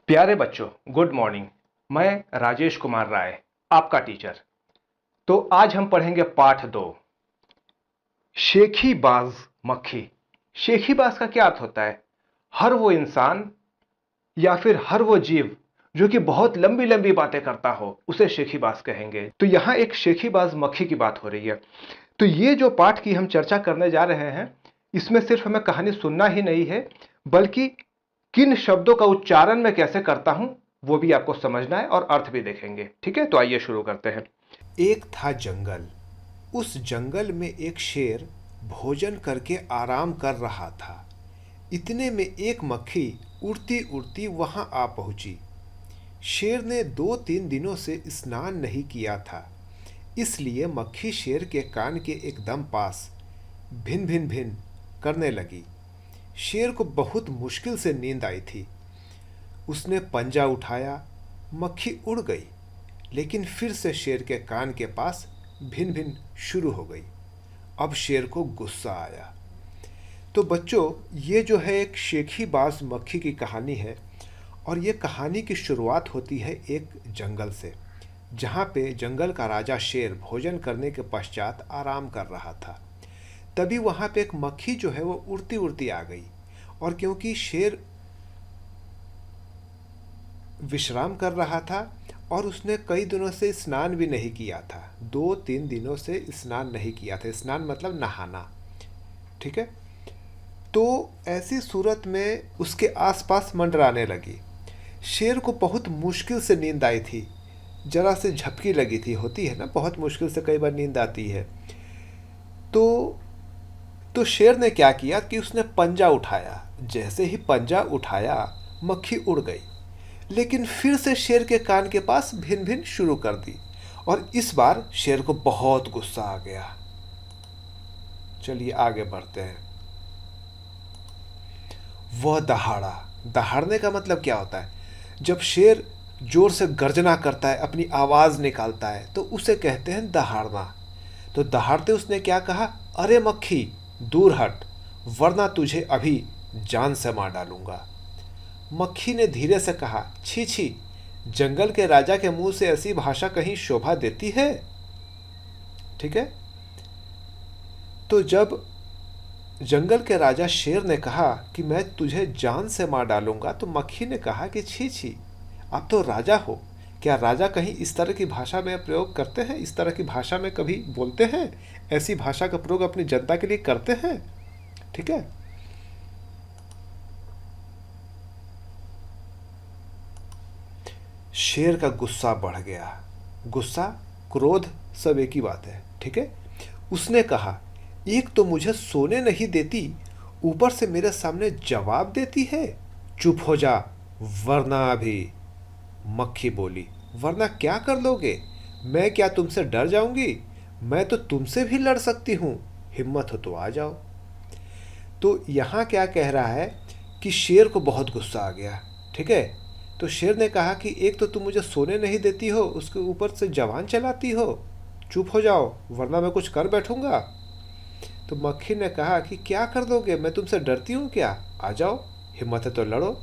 प्यारे बच्चों, good morning. मैं राजेश कुमार राय, आपका टीचर। तो आज हम पढ़ेंगे पाठ 2, शेखीबाज मक्खी। शेखीबाज का क्या अर्थ होता है? हर वो इंसान या फिर हर वो जीव जो कि बहुत लंबी लंबी बातें करता हो, उसे शेखीबाज कहेंगे। तो यहां एक शेखीबाज मक्खी की बात हो रही है। तो ये जो पाठ की हम चर्चा करने जा रहे हैं, इसमें सिर्फ हमें कहानी सुनना ही नहीं है, बल्कि किन शब्दों का उच्चारण मैं कैसे करता हूं वो भी आपको समझना है और अर्थ भी देखेंगे। ठीक है, तो आइए शुरू करते हैं। एक था जंगल। उस जंगल में एक शेर भोजन करके आराम कर रहा था। इतने में एक मक्खी उड़ती उड़ती वहां आ पहुंची। शेर ने 2-3 दिनों से स्नान नहीं किया था, इसलिए मक्खी शेर के कान के एकदम पास भिन भिन भिन करने लगी। शेर को बहुत मुश्किल से नींद आई थी। उसने पंजा उठाया, मक्खी उड़ गई, लेकिन फिर से शेर के कान के पास भिन भिन शुरू हो गई। अब शेर को गुस्सा आया। तो बच्चों, ये जो है एक शेखीबाज मक्खी की कहानी है, और ये कहानी की शुरुआत होती है एक जंगल से, जहाँ पे जंगल का राजा शेर भोजन करने के पश्चात आराम कर रहा था। तभी वहाँ पे एक मक्खी जो है वो उड़ती उड़ती आ गई, और क्योंकि शेर विश्राम कर रहा था और उसने कई दिनों से स्नान भी नहीं किया था, 2-3 दिनों से स्नान नहीं किया था। स्नान मतलब नहाना, ठीक है। तो ऐसी सूरत में उसके आसपास मंडराने लगी। शेर को बहुत मुश्किल से नींद आई थी, जरा से झपकी लगी थी, होती है ना, बहुत मुश्किल से कई बार नींद आती है। तो तो शेर ने क्या किया कि उसने पंजा उठाया। जैसे ही पंजा उठाया, मक्खी उड़ गई, लेकिन फिर से शेर के कान के पास भिन भिन शुरू कर दी, और इस बार शेर को बहुत गुस्सा आ गया। चलिए आगे बढ़ते हैं। वह दहाड़ा। दहाड़ने का मतलब क्या होता है? जब शेर जोर से गर्जना करता है, अपनी आवाज निकालता है, तो उसे कहते हैं दहाड़ना। तो दहाड़ते उसने क्या कहा? अरे मक्खी, दूर हट, वरना तुझे अभी जान से मार डालूंगा। मक्खी ने धीरे से कहा, छी छी, जंगल के राजा के मुंह से ऐसी भाषा कहीं शोभा देती है? ठीक है। तो जब जंगल के राजा शेर ने कहा कि मैं तुझे जान से मार डालूंगा, तो मक्खी ने कहा कि छी छी, आप तो राजा हो, क्या राजा कहीं इस तरह की भाषा में प्रयोग करते हैं? इस तरह की भाषा में कभी बोलते हैं? ऐसी भाषा का प्रयोग अपनी जनता के लिए करते हैं? ठीक है। शेर का गुस्सा बढ़ गया। गुस्सा, क्रोध, सब एक ही बात है, ठीक है। उसने कहा, एक तो मुझे सोने नहीं देती, ऊपर से मेरे सामने जवाब देती है। चुप हो जा, वरना अभी। मक्खी बोली, वरना क्या कर लोगे? मैं क्या तुमसे डर जाऊंगी? मैं तो तुमसे भी लड़ सकती हूँ, हिम्मत हो तो आ जाओ। तो यहाँ क्या कह रहा है कि शेर को बहुत गुस्सा आ गया, ठीक है। तो शेर ने कहा कि एक तो तुम मुझे सोने नहीं देती हो, उसके ऊपर से जवान चलाती हो, चुप हो जाओ वरना मैं कुछ कर बैठूंगा। तो मक्खी ने कहा कि क्या कर दोगे, मैं तुमसे डरती हूँ क्या? आ जाओ, हिम्मत है तो लड़ो।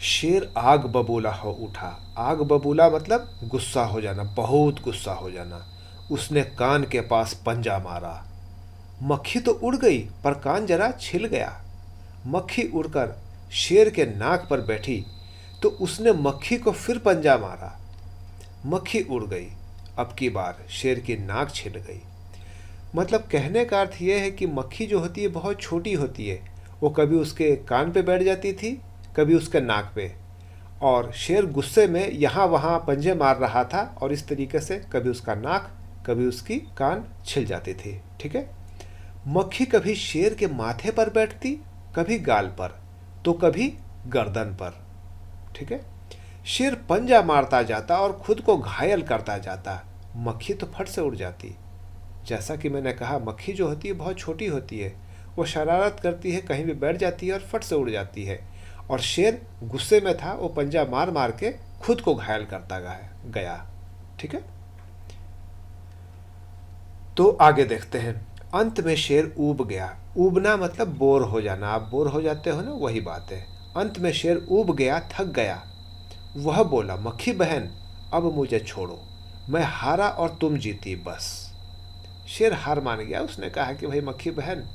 शेर आग बबूला हो उठा। आग बबूला मतलब गुस्सा हो जाना, बहुत गुस्सा हो जाना। उसने कान के पास पंजा मारा। मक्खी तो उड़ गई, पर कान जरा छिल गया। मक्खी उड़कर शेर के नाक पर बैठी, तो उसने मक्खी को फिर पंजा मारा। मक्खी उड़ गई। अब की बार शेर की नाक छिल गई। मतलब कहने का अर्थ यह है कि मक्खी जो होती है बहुत छोटी होती है। वो कभी उसके कान पे बैठ जाती थी, कभी उसके नाक पे, और शेर गुस्से में यहाँ वहाँ पंजे मार रहा था, और इस तरीके से कभी उसका नाक, कभी उसकी कान छिल जाती थी, ठीक है। मक्खी कभी शेर के माथे पर बैठती, कभी गाल पर, तो कभी गर्दन पर, ठीक है। शेर पंजा मारता जाता और खुद को घायल करता जाता। मक्खी तो फट से उड़ जाती। जैसा कि मैंने कहा, मक्खी जो होती है बहुत छोटी होती है, वो शरारत करती है, कहीं भी बैठ जाती है और फट से उड़ जाती है। और शेर गुस्से में था, वो पंजा मार मार के खुद को घायल करता गया, ठीक है। तो आगे देखते हैं। अंत में शेर ऊब गया। ऊबना मतलब बोर हो जाना, आप बोर हो जाते हो ना, वही बात है। अंत में शेर ऊब गया, थक गया। वह बोला, मक्खी बहन अब मुझे छोड़ो, मैं हारा और तुम जीती बस। शेर हार मान गया। उसने कहा कि भाई मक्खी बहन,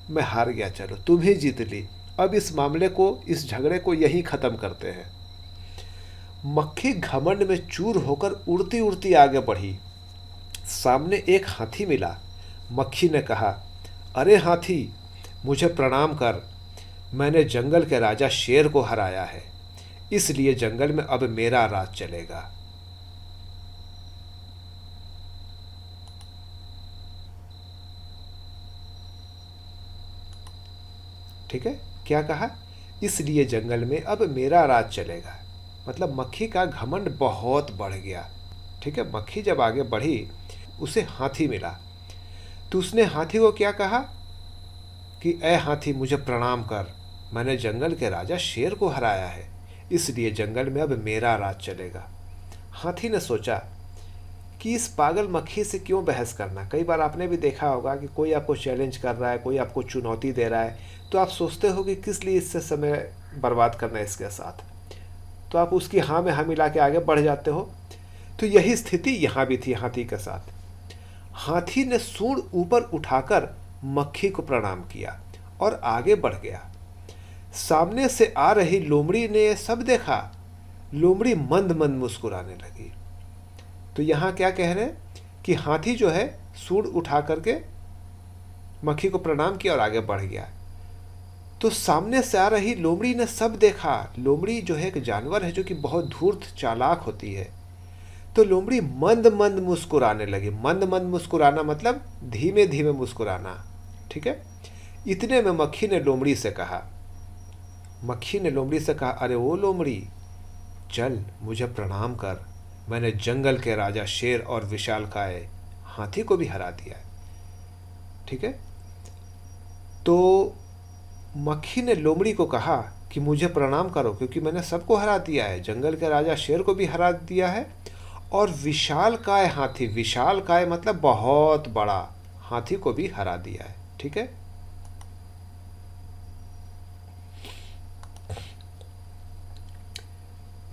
मैं हार गया, चलो तुम ही जीत ली, अब इस मामले को, इस झगड़े को यहीं ख़त्म करते हैं। मक्खी घमंड में चूर होकर उड़ती उड़ती आगे बढ़ी। सामने एक हाथी मिला। मक्खी ने कहा, अरे हाथी, मुझे प्रणाम कर, मैंने जंगल के राजा शेर को हराया है, इसलिए जंगल में अब मेरा राज चलेगा। ठीक है, क्या कहा? इसलिए जंगल में अब मेरा राज चलेगा। मतलब मक्खी का घमंड बहुत बढ़ गया। ठीक है, मक्खी जब आगे बढ़ी, उसे हाथी मिला, तो उसने हाथी को क्या कहा कि ए हाथी, मुझे प्रणाम कर, मैंने जंगल के राजा शेर को हराया है, इसलिए जंगल में अब मेरा राज चलेगा। हाथी ने सोचा कि इस पागल मक्खी से क्यों बहस करना। कई बार आपने भी देखा होगा कि कोई आपको चैलेंज कर रहा है, कोई आपको चुनौती दे रहा है, तो आप सोचते हो कि किस लिए इससे समय बर्बाद करना है इसके साथ, तो आप उसकी हाँ में हाँ मिला के आगे बढ़ जाते हो। तो यही स्थिति यहाँ भी थी हाथी के साथ। हाथी ने सूंड ऊपर उठाकर मक्खी को प्रणाम किया और आगे बढ़ गया। सामने से आ रही लोमड़ी ने सब देखा। लोमड़ी मंद मंद मुस्कुराने लगी। तो यहाँ क्या कह रहे हैं कि हाथी जो है सूंड उठा करके मक्खी को प्रणाम किया और आगे बढ़ गया। तो सामने से आ रही लोमड़ी ने सब देखा। लोमड़ी जो है एक जानवर है जो कि बहुत धूर्त चालाक होती है। तो लोमड़ी मंद मंद मुस्कुराने लगी। मंद मंद मुस्कुराना मतलब धीमे धीमे मुस्कुराना। ठीक है, इतने में मक्खी ने लोमड़ी से कहा, अरे ओ लोमड़ी, चल मुझे प्रणाम कर, मैंने जंगल के राजा शेर और विशालकाय हाथी को भी हरा दिया है। ठीक है, तो मक्खी ने लोमड़ी को कहा कि मुझे प्रणाम करो, क्योंकि मैंने सबको हरा दिया है, जंगल के राजा शेर को भी हरा दिया है, और विशालकाय हाथी, विशालकाय मतलब बहुत बड़ा, हाथी को भी हरा दिया है। ठीक है,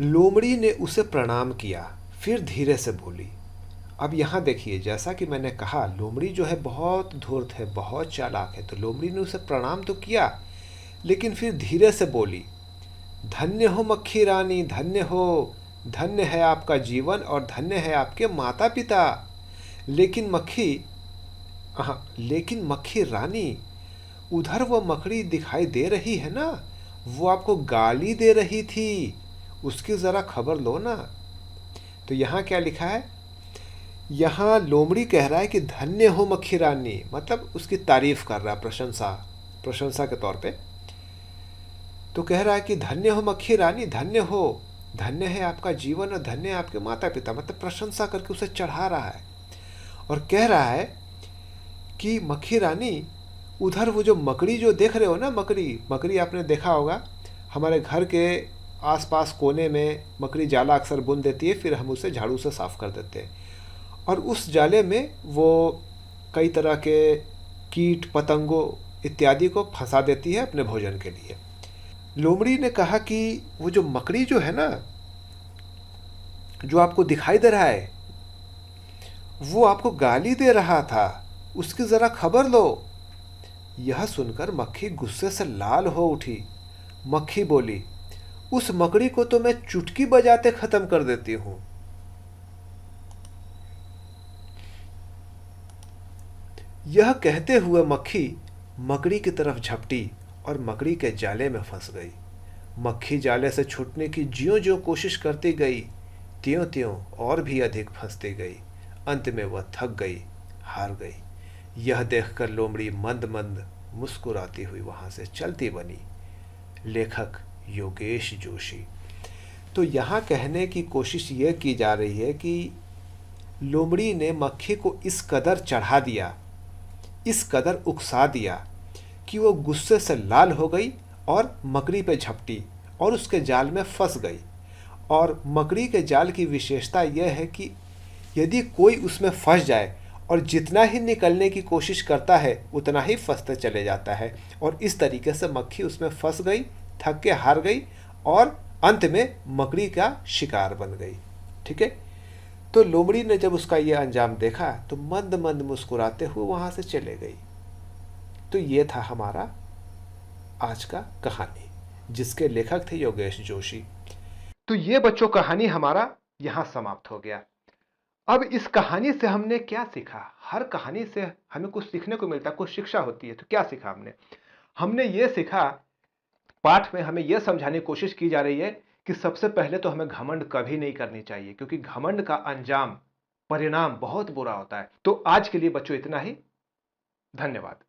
लोमड़ी ने उसे प्रणाम किया, फिर धीरे से बोली। अब यहाँ देखिए, जैसा कि मैंने कहा, लोमड़ी जो है बहुत धूर्त है, बहुत चालाक है। तो लोमड़ी ने उसे प्रणाम तो किया, लेकिन फिर धीरे से बोली, धन्य हो मक्खी रानी, धन्य हो, धन्य है आपका जीवन और धन्य है आपके माता पिता। लेकिन मक्खी रानी, उधर वो मकड़ी दिखाई दे रही है ना, वो आपको गाली दे रही थी, उसकी ज़रा खबर लो ना। तो यहाँ क्या लिखा है, यहाँ लोमड़ी कह रहा है कि धन्य हो मक्खी रानी, मतलब उसकी तारीफ कर रहा है, प्रशंसा के तौर पे। तो कह रहा है कि धन्य हो मक्खी रानी, धन्य हो, धन्य है आपका जीवन और धन्य है आपके माता पिता, मतलब प्रशंसा करके उसे चढ़ा रहा है। और कह रहा है कि मक्खी रानी, उधर वो जो मकड़ी जो देख रहे हो ना, मकड़ी आपने देखा होगा, हमारे घर के आसपास कोने में मकड़ी जाला अक्सर बुन देती है, फिर हम उसे झाड़ू से साफ़ कर देते हैं, और उस जाले में वो कई तरह के कीट पतंगों इत्यादि को फंसा देती है अपने भोजन के लिए। लोमड़ी ने कहा कि वो जो मकड़ी जो है ना, जो आपको दिखाई दे रहा है, वो आपको गाली दे रहा था, उसकी ज़रा खबर लो। यह सुनकर मक्खी गुस्से से लाल हो उठी। मक्खी बोली, उस मकड़ी को तो मैं चुटकी बजाते खत्म कर देती हूँ। यह कहते हुए मक्खी मकड़ी की तरफ झपटी और मकड़ी के जाले में फंस गई। मक्खी जाले से छूटने की ज्यों ज्यों कोशिश करती गई, त्यों त्यों और भी अधिक फंसती गई। अंत में वह थक गई, हार गई। यह देखकर लोमड़ी मंद मंद मुस्कुराती हुई वहां से चलती बनी। लेखक योगेश जोशी। तो यहाँ कहने की कोशिश यह की जा रही है कि लोमड़ी ने मक्खी को इस कदर चढ़ा दिया, इस कदर उकसा दिया कि वो गुस्से से लाल हो गई और मकड़ी पे झपटी और उसके जाल में फंस गई। और मकड़ी के जाल की विशेषता यह है कि यदि कोई उसमें फंस जाए और जितना ही निकलने की कोशिश करता है उतना ही फंसते चले जाता है। और इस तरीके से मक्खी उसमें फंस गई, थक के हार गई और अंत में मकड़ी का शिकार बन गई। ठीक है। तो लोमड़ी ने जब उसका ये अंजाम देखा तो मंद मंद मुस्कुराते हुए वहां से चले गई। तो ये था हमारा आज का कहानी, जिसके लेखक थे योगेश जोशी। तो ये बच्चों कहानी हमारा यहां समाप्त हो गया। अब इस कहानी से हमने क्या सीखा? हर कहानी से हमें कुछ सीखने को मिलता है, कुछ शिक्षा होती है। तो क्या सीखा हमने? हमने ये सीखा, पाठ में हमें यह समझाने की कोशिश की जा रही है कि सबसे पहले तो हमें घमंड कभी नहीं करनी चाहिए, क्योंकि घमंड का अंजाम, परिणाम बहुत बुरा होता है। तो आज के लिए बच्चों इतना ही। धन्यवाद।